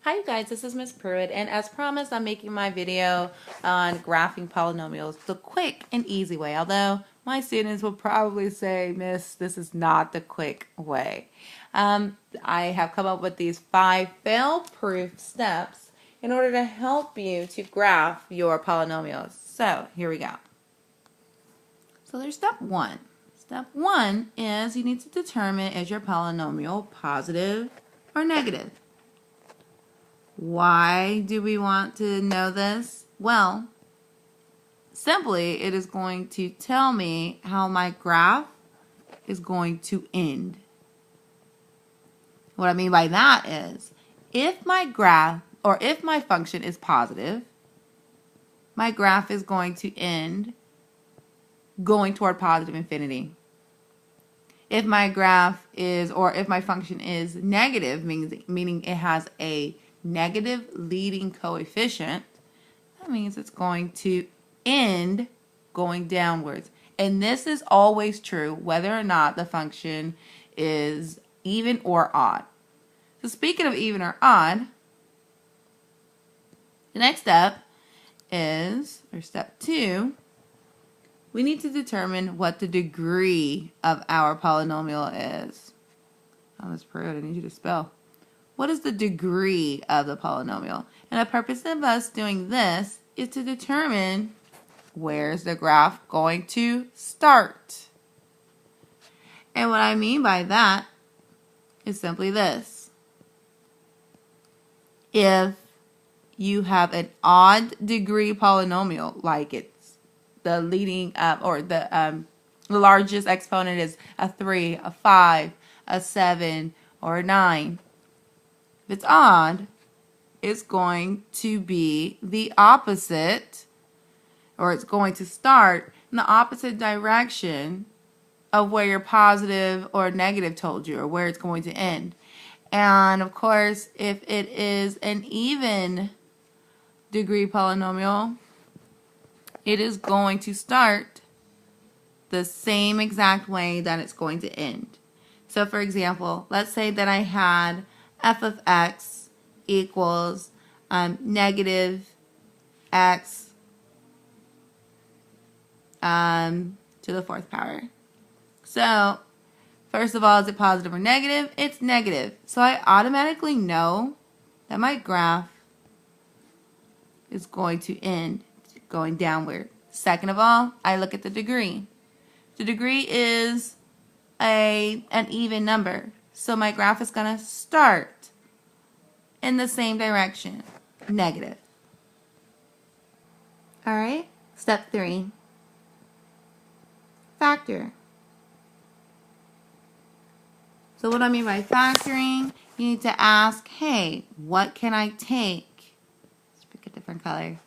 Hi you guys, this is Miss Pruitt, and as promised, I'm making my video on graphing polynomials the quick and easy way, although my students will probably say, Miss, this is not the quick way. I have come up with these 5 fail-proof steps in order to help you to graph your polynomials. So here we go. So there's step 1. Step 1 is you need to determine is your polynomial positive or negative. Why do we want to know this? Well, simply it is going to tell me how my graph is going to end. What I mean by that is if my graph or if my function is positive, my graph is going to end going toward positive infinity. If my graph is, or if my function is negative, meaning it has a negative leading coefficient, that means it's going to end going downwards. And this is always true whether or not the function is even or odd. So speaking of even or odd, the next step is, or step 2, we need to determine what the degree of our polynomial is. Oh, Ms. Pruitt, I need you to spell. What is the degree of the polynomial? And the purpose of us doing this is to determine where's the graph going to start. And what I mean by that is simply this. If you have an odd degree polynomial, like it's the leading or the largest exponent is a 3, a 5, a 7, or a 9. If it's odd, it's going to be the opposite, or it's going to start in the opposite direction of where your positive or negative told you, or where it's going to end. And of course, if it is an even degree polynomial, it is going to start the same exact way that it's going to end. So for example, let's say that I had f of x equals negative x to the 4th power. So first of all, is it positive or negative? It's negative. So I automatically know that my graph is going to end going downward. Second of all, I look at the degree. The degree is an even number. So my graph is going to start in the same direction, negative. All right, step 3, factor. So what I mean by factoring, you need to ask, hey, what can I take? Let's pick a different color.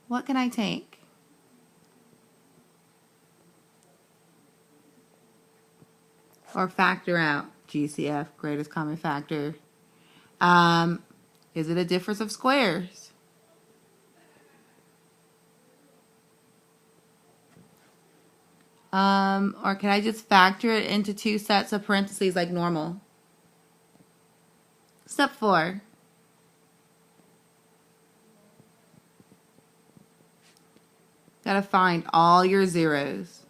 What can I take? Or factor out, GCF, greatest common factor. Is it a difference of squares? Or can I just factor it into 2 sets of parentheses like normal? Step 4. Gotta find all your zeros.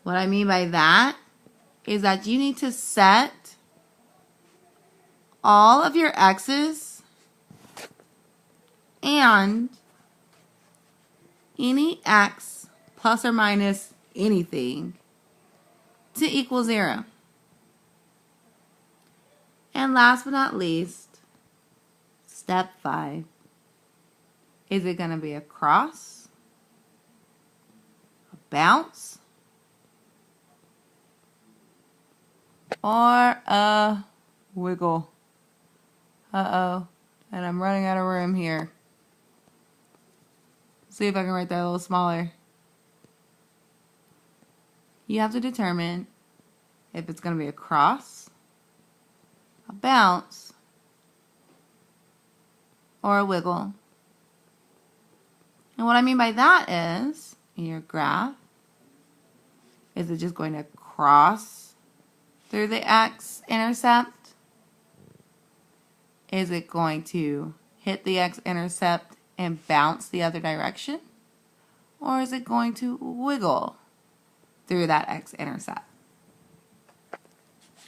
What I mean by that is that you need to set all of your x's and any x plus or minus anything to equal 0. And last but not least, step 5. Is it going to be a cross, a bounce, or a wiggle? Uh-oh. And I'm running out of room here. See if I can write that a little smaller. You have to determine if it's going to be a cross, a bounce, or a wiggle. And what I mean by that is, in your graph, is it just going to cross through the x-intercept? Is it going to hit the x-intercept and bounce the other direction? Or is it going to wiggle through that x-intercept?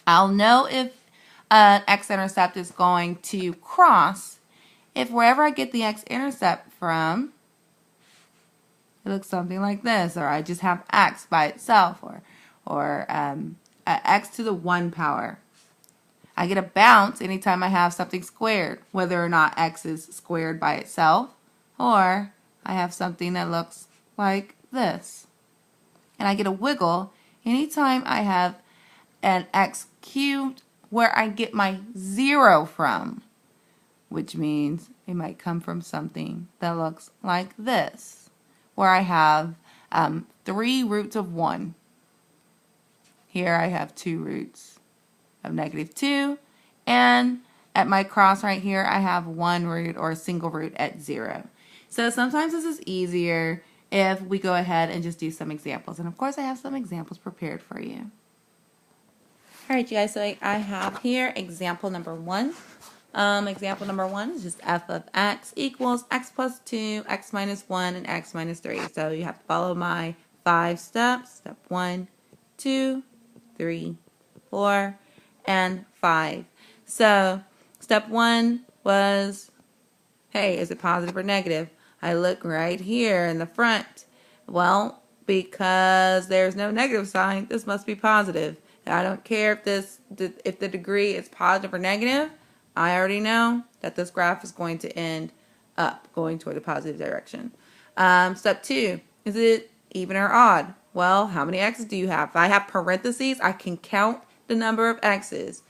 I'll know if an x-intercept is going to cross if wherever I get the x-intercept from, it looks something like this, or I just have x by itself, or x to the 1 power. I get a bounce anytime I have something squared, whether or not x is squared by itself, or I have something that looks like this. And I get a wiggle anytime I have an x cubed where I get my 0 from, which means it might come from something that looks like this, where I have 3 roots of 1. Here I have 2 roots of -2, and at my cross right here I have 1 root or a single root at 0. So sometimes this is easier if we go ahead and just do some examples, and of course I have some examples prepared for you. Alright you guys, so I have here example number 1. Example number 1 is just f of x equals x plus 2, x minus 1, and x minus 3. So you have to follow my 5 steps. Step 1, 2, 3, 4, and 5. So step 1 was, hey, is it positive or negative? I look right here in the front. Well, because there's no negative sign, this must be positive. I don't care if the degree is positive or negative. I already know that this graph is going to end up, going toward the positive direction. Step 2, is it even or odd? Well, how many x's do you have? If I have parentheses, I can count the number of x's.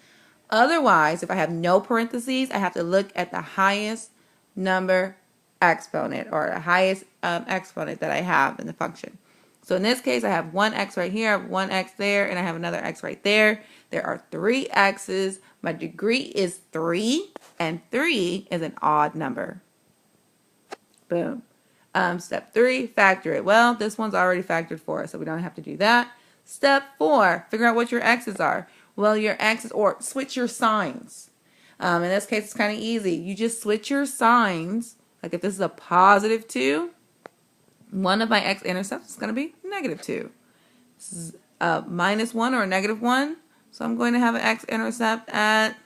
Otherwise, if I have no parentheses, I have to look at the highest number exponent, or the highest exponent that I have in the function. So in this case, I have 1 x right here, I have 1 x there, and I have another x right there. There are 3 x's. My degree is 3, and 3 is an odd number. Boom. Step 3, factor it. Well, this one's already factored for us, so we don't have to do that. Step 4, figure out what your x's are. Well, your x's, or switch your signs. In this case, it's kind of easy. You just switch your signs. Like if this is a positive 2, one of my x-intercepts is going to be -2. This is a -1 or a -1. So I'm going to have an x-intercept at,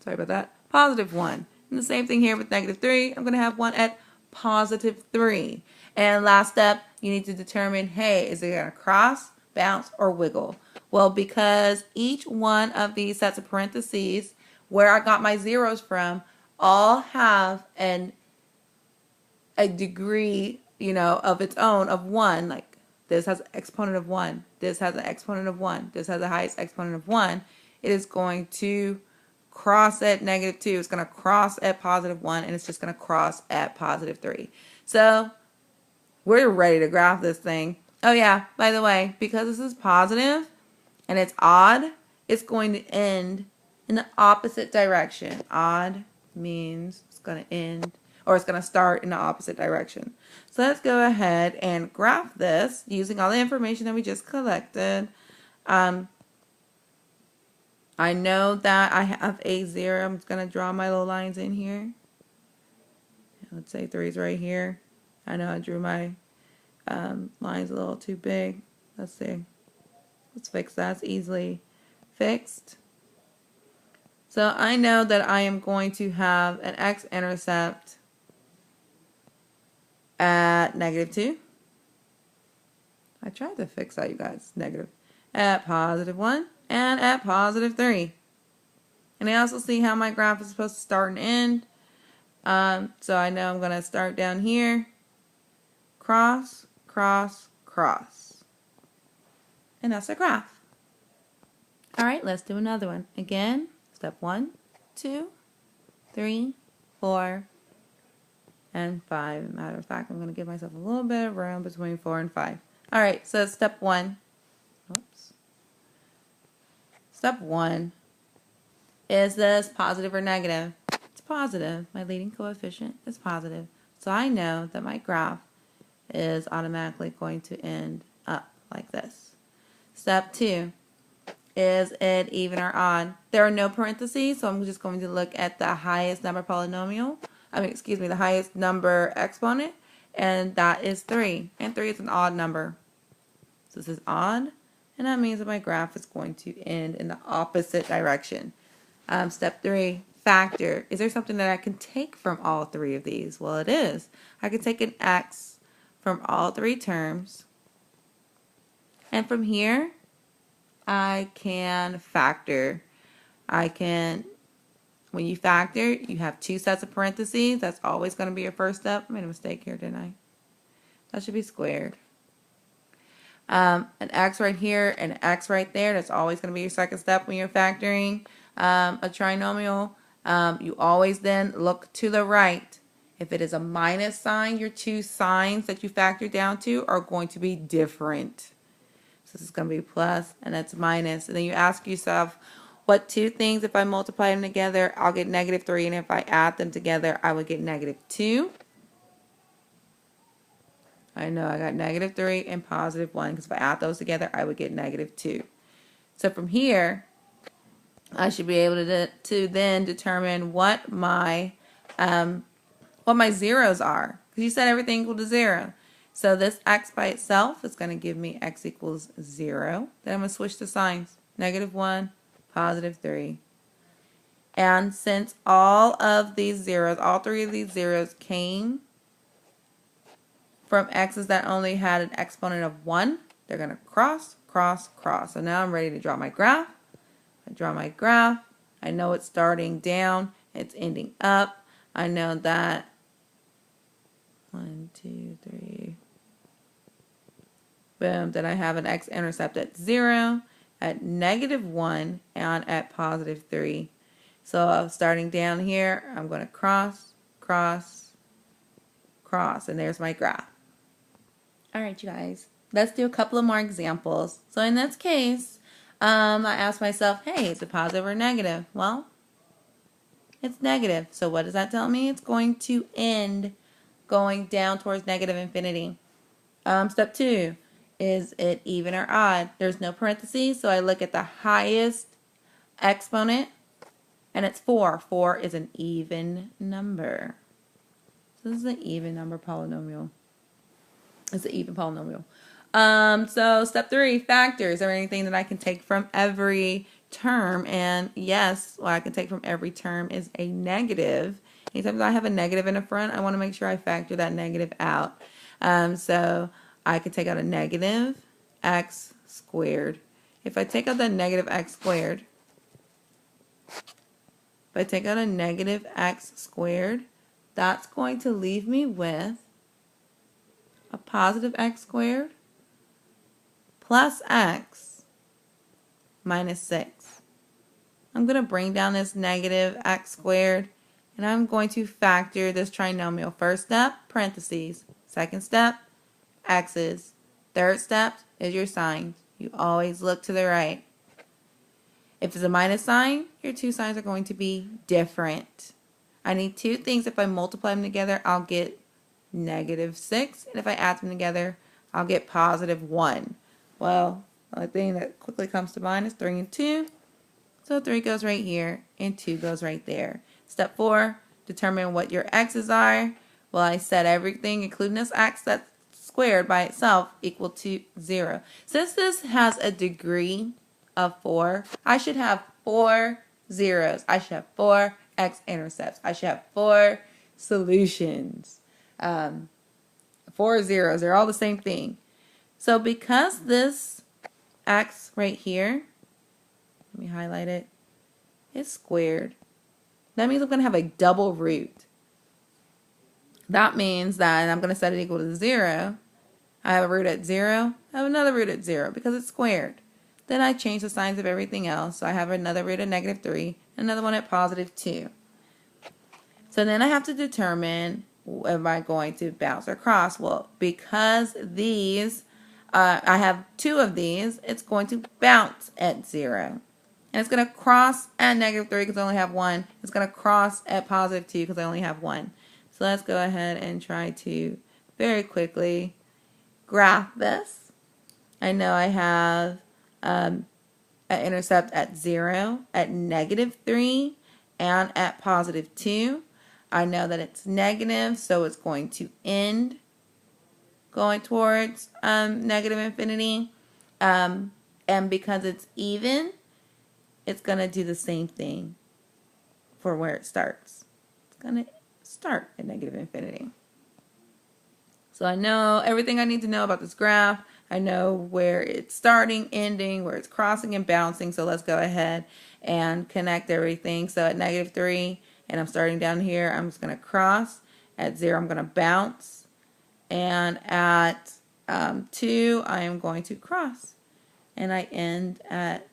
sorry about that, +1. And the same thing here with -3. I'm going to have one at +3. And last step, you need to determine, hey, is it going to cross, bounce, or wiggle? Well, because each one of these sets of parentheses, where I got my zeros from, all have a degree, of its own of 1. Like this has an exponent of 1. This has an exponent of 1. This has the highest exponent of 1. It is going to cross at -2. It's going to cross at +1, and it's just going to cross at +3. So we're ready to graph this thing. Oh yeah, by the way, because this is positive and it's odd, it's going to end in the opposite direction. Odd means it's going to end, or it's going to start in the opposite direction. So let's go ahead and graph this using all the information that we just collected. I know that I have a 0. I'm just going to draw my little lines in here. Let's say 3 is right here. I know I drew my lines a little too big. Let's see. Let's fix that. It's easily fixed. So I know that I am going to have an x-intercept at -2. I tried to fix that, you guys. Negative. At +1 and at +3. And I also see how my graph is supposed to start and end. So I know I'm going to start down here. Cross, cross, cross. And that's a graph. Alright, let's do another one. Again, step 1, 2, 3, 4, and 5. Matter of fact, I'm going to give myself a little bit of room between 4 and 5. Alright, so step 1. Oops. Step 1. Is this positive or negative? It's positive. My leading coefficient is positive. So I know that my graph is automatically going to end up like this. Step 2. is it even or odd? There are no parentheses, so I'm just going to look at the highest number polynomial. The highest number exponent, and that is 3. And 3 is an odd number. So this is odd, and that means that my graph is going to end in the opposite direction. Step 3, factor. Is there something that I can take from all 3 of these? Well, it is. I can take an x from all 3 terms, and from here, I can factor. When you factor, you have 2 sets of parentheses. That's always going to be your first step. I made a mistake here, didn't I? That should be squared. An x right here and an x right there. That's always going to be your second step when you're factoring a trinomial. You always then look to the right. If it is a minus sign, your 2 signs that you factor down to are going to be different. So this is going to be plus and that's minus. And then you ask yourself, what 2 things, if I multiply them together, I'll get -3. And if I add them together, I would get -2. I know I got -3 and +1 because if I add those together, I would get -2. So from here, I should be able to then determine what my zeros are. Because you set everything equal to 0. So this x by itself is going to give me x equals 0. Then I'm going to switch the signs. -1, +3. And since all of these zeros, all 3 of these zeros came from x's that only had an exponent of 1, they're going to cross, cross, cross. So now I'm ready to draw my graph. I draw my graph. I know it's starting down. It's ending up. I know that 1, 2, 3. Boom. Then I have an x-intercept at 0, at -1, and at +3. So starting down here, I'm going to cross, cross, cross, and there's my graph. All right, you guys. Let's do a couple of more examples. So in this case, I asked myself, hey, is it positive or negative? Well, it's negative. So what does that tell me? It's going to end going down towards negative infinity. Step 2, is it even or odd? There's no parentheses, so I look at the highest exponent, and it's 4. 4 is an even number. So this is an even number polynomial. It's an even polynomial. So step 3, factors. Is there anything that I can take from every term? And yes, what I can take from every term is a negative. Anytime I have a negative in the front, I want to make sure I factor that negative out. So I could take out a negative x squared. If I take out the negative x squared, that's going to leave me with a positive x squared plus x minus 6. I'm going to bring down this negative x squared, and I'm going to factor this trinomial. First step, parentheses. Second step, x's. Third step is your signs. You always look to the right. If it's a minus sign, your 2 signs are going to be different. I need 2 things. If I multiply them together, I'll get -6. And if I add them together, I'll get +1. Well, the thing that quickly comes to mind is 3 and 2. So 3 goes right here and 2 goes right there. Step 4, determine what your x's are. Well, I set everything, including this x that's squared by itself, equal to 0. Since this has a degree of 4, I should have 4 zeros. I should have 4 x-intercepts. I should have 4 solutions. 4 zeros. They're all the same thing. So because this x right here, let me highlight it, is squared, that means I'm going to have a double root. That means that I'm going to set it equal to 0. I have a root at 0. I have another root at 0 because it's squared. Then I change the signs of everything else. So I have another root at -3, another one at +2. So then I have to determine, am I going to bounce or cross? Well, because these, I have 2 of these, it's going to bounce at 0. And it's going to cross at -3 because I only have 1. It's going to cross at +2 because I only have 1. So let's go ahead and try to very quickly graph this. I know I have intercept at 0, at -3, and at +2. I know that it's negative, so it's going to end going towards negative infinity. And because it's even, it's going to do the same thing for where it starts. It's going to start at negative infinity. So I know everything I need to know about this graph. I know where it's starting, ending, where it's crossing and bouncing. So let's go ahead and connect everything. So at -3, and I'm starting down here, I'm just going to cross. At 0, I'm going to bounce. And at 2, I am going to cross. And I end at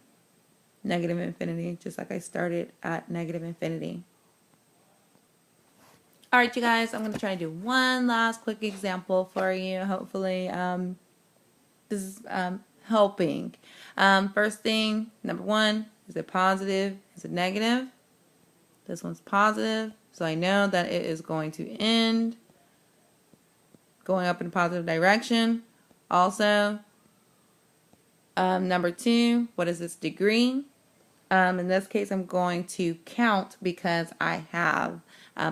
negative infinity, just like I started at negative infinity. All right, you guys, I'm going to try to do one last quick example for you. Hopefully, this is helping. First thing, number 1, is it positive? Is it negative? This one's positive, so I know that it is going to end going up in a positive direction. Also, number 2, what is its degree? In this case, I'm going to count because I have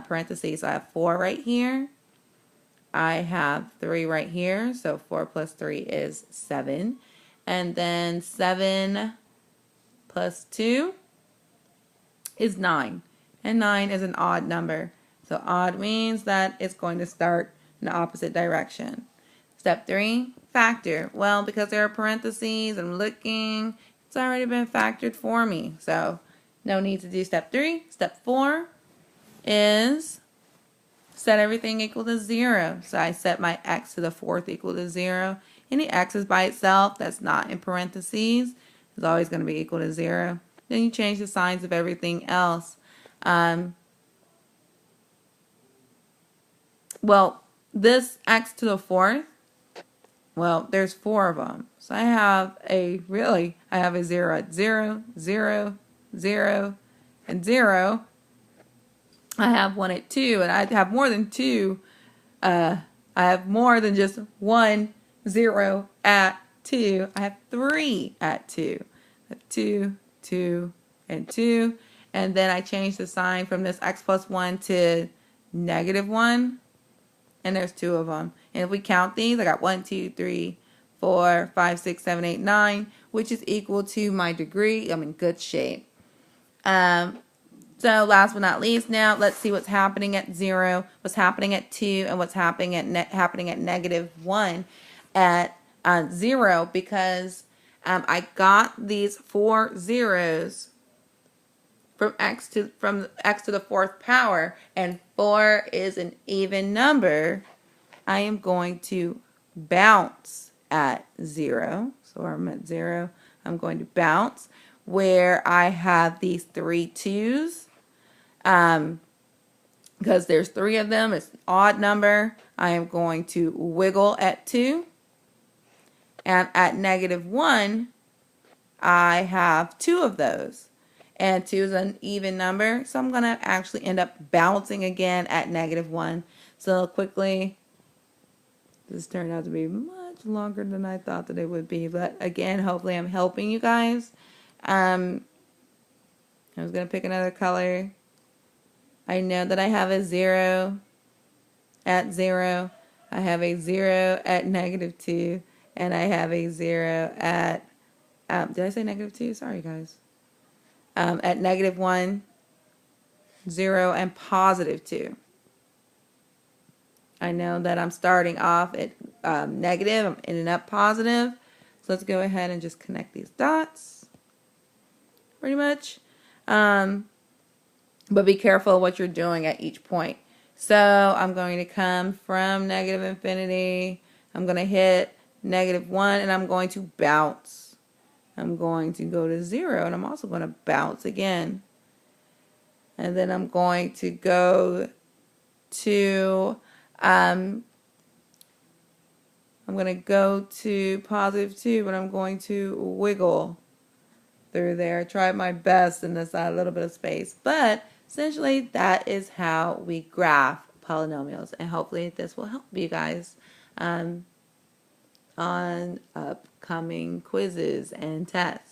parentheses. So I have 4 right here. I have 3 right here. So 4 plus 3 is 7. And then 7 plus 2 is 9. And 9 is an odd number. So odd means that it's going to start in the opposite direction. Step 3, factor. Well, because there are parentheses, I'm looking. It's already been factored for me, so no need to do step 3. Step 4 is set everything equal to 0. So I set my x to the 4th equal to 0. Any x's by itself that's not in parentheses is always going to be equal to 0. Then you change the signs of everything else. Well, this x to the 4th, well, there's 4 of them. So I have a 0 at 0, 0, 0, and 0. I have 1 at 2, and I have more than 2. I have more than just 1 0 at 2. I have 3 at 2. I have 2, 2, and 2. And then I change the sign from this x plus 1 to -1. And there's 2 of them. And if we count these, I got 1, 2, 3, 4, 5, 6, 7, 8, 9, which is equal to my degree. I'm in good shape. So last but not least, now let's see what's happening at 0, what's happening at 2, and what's happening at -1 at 0, because I got these 4 zeros from x to the 4th power, and 4 is an even number. I am going to bounce at 0. So I'm at 0. I'm going to bounce where I have these 3 2's. Because there's 3 of them, it's an odd number. I am going to wiggle at 2. And at -1, I have 2 of those. And 2 is an even number, so I'm going to actually end up bouncing again at -1. So quickly, this turned out to be much longer than I thought that it would be. But again, hopefully I'm helping you guys. I was going to pick another color. I know that I have a 0 at 0. I have a 0 at -2. And I have a 0 at, did I say -2? Sorry, guys. At -1, 0, and +2. I know that I'm starting off at negative. I'm ending up positive. So let's go ahead and just connect these dots. Pretty much. But be careful what you're doing at each point. So I'm going to come from negative infinity. I'm going to hit -1, and I'm going to bounce. I'm going to go to 0, and I'm also going to bounce again. And then I'm going to go to, I'm going to go to +2, but I'm going to wiggle through there. Try my best in this a little bit of space. But essentially, that is how we graph polynomials. And hopefully this will help you guys on upcoming quizzes and tests.